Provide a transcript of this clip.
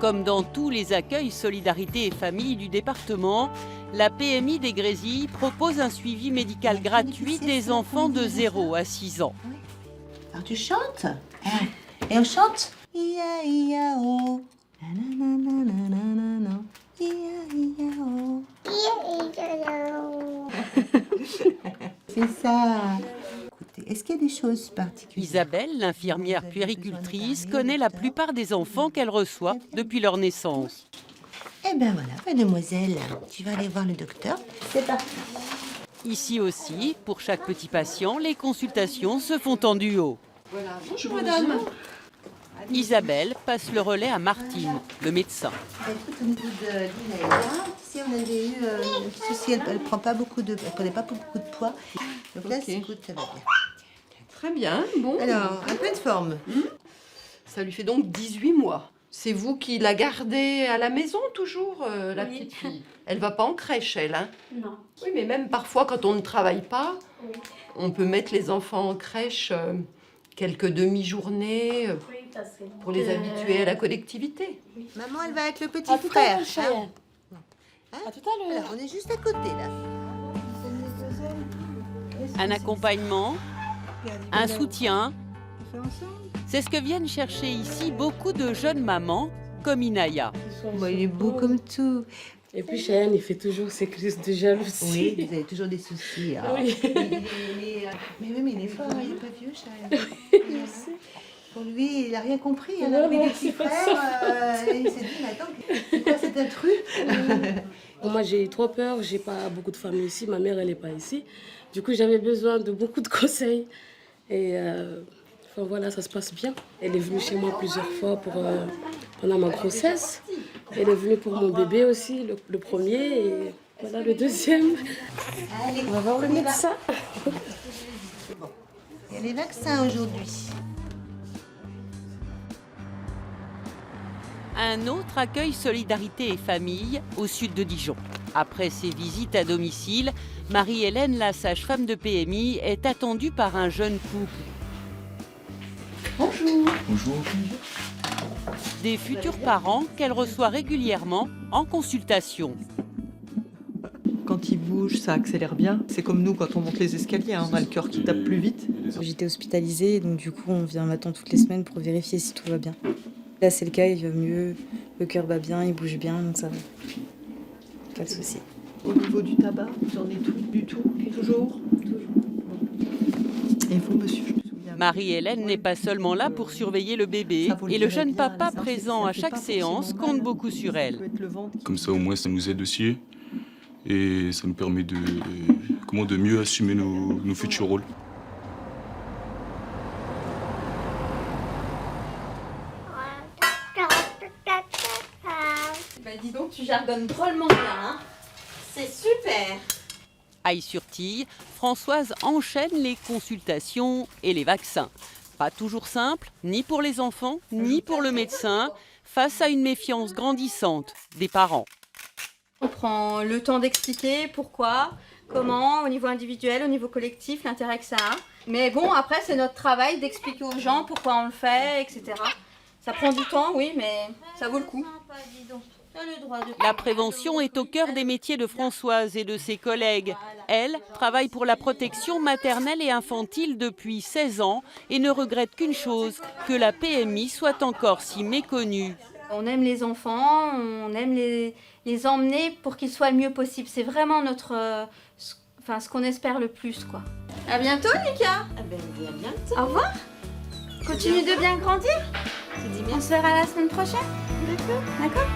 Comme dans tous les accueils Solidarité et Famille du département, la PMI des Grésilles propose un suivi médical gratuit des enfants de 0 à 6 ans. Alors tu chantes et on chante Ia-ia-o. Nananananana. Ia-ia-o. C'est ça. Écoutez, est-ce qu'il y a des choses particulières? Isabelle, l'infirmière puéricultrice, connaît la plupart des enfants qu'elle reçoit depuis leur naissance. Eh ben voilà, mademoiselle, tu vas aller voir le docteur. C'est parti. Ici aussi, pour chaque petit patient, les consultations se font en duo. Voilà, bonjour madame. Isabelle passe le relais à Martine, le médecin. Écoute, au niveau de l'Inaïa, tu sais, on avait eu un petit souci, elle prend pas beaucoup de, elle prenait pas beaucoup de poids. Donc là, écoute, ça va bien. Très bien, bon. Alors, en pleine forme. Ça lui fait donc 18 mois. C'est vous qui la gardez à la maison toujours, la petite fille? Elle va pas en crèche, elle, hein? Non. Oui, mais même parfois, quand on ne travaille pas, on peut mettre les enfants en crèche quelques demi-journées pour les habituer à la collectivité. Maman, elle va avec le petit À tout à frère. l'heure, chérie. Hein À tout à l'heure. Alors, on est juste à côté, là. Un accompagnement, un soutien. C'est ce que viennent chercher ici beaucoup de jeunes mamans, comme Inaya. Bon, il est beau comme tout. Et puis Cheyenne, il fait toujours ses crises de jalousie. Oui, vous avez toujours des soucis. Hein. Oui. Mais oui, mais il est fort, il n'est pas vieux, Cheyenne. Pour lui, il n'a rien compris. Il a vu des petits frères. Il s'est dit, mais attends, c'est quoi cet intrus? Bon, moi, j'ai eu trop peur. J'ai pas beaucoup de famille ici. Ma mère, elle n'est pas ici. Du coup, j'avais besoin de beaucoup de conseils. Et enfin, voilà, ça se passe bien. Elle est venue chez moi plusieurs fois pendant ma grossesse. Elle est venue pour mon bébé aussi, le premier. Et voilà le deuxième. Allez, On va voir le médecin. Bon. Il y a les vaccins aujourd'hui. Un autre accueil Solidarité et Famille au sud de Dijon. Après ses visites à domicile, Marie-Hélène, la sage-femme de PMI, est attendue par un jeune couple. Bonjour. Bonjour. Des futurs parents qu'elle reçoit régulièrement en consultation. Quand il bouge, ça accélère bien. C'est comme nous quand on monte les escaliers, hein, on a le cœur qui tape plus vite. J'étais hospitalisée, donc du coup on vient maintenant toutes les semaines pour vérifier si tout va bien. Là c'est le cas, il va mieux, le cœur bat bien, il bouge bien, donc ça va. Pas de souci. Au niveau du tabac, vous en êtes tout, du tout? Toujours? Et vous, monsieur, je me souviens. Marie-Hélène n'est pas seulement là pour surveiller le bébé, et le jeune papa présent à chaque séance compte beaucoup sur elle. Comme ça, au moins, ça nous aide aussi. Et ça nous permet de mieux assumer nos futurs rôles. Bah dis donc, tu jargonnes drôlement bien, hein. C'est super. Aille-sur-Tille, Françoise enchaîne les consultations et les vaccins. Pas toujours simple, ni pour les enfants, ni pour le médecin, face à une méfiance grandissante des parents. On prend le temps d'expliquer pourquoi, comment, au niveau individuel, au niveau collectif, l'intérêt que ça a. Mais bon, après, c'est notre travail d'expliquer aux gens pourquoi on le fait, etc. Ça prend du temps, oui, mais ça vaut le coup. La prévention est au cœur des métiers de Françoise et de ses collègues. Elle travaille pour la protection maternelle et infantile depuis 16 ans et ne regrette qu'une chose, que la PMI soit encore si méconnue. On aime les enfants, on aime les emmener pour qu'ils soient le mieux possible. C'est vraiment ce qu'on espère le plus, quoi. À bientôt, Nika. Ah ben, à bientôt. Au revoir. Continue de bien grandir. On se verra la semaine prochaine. D'accord.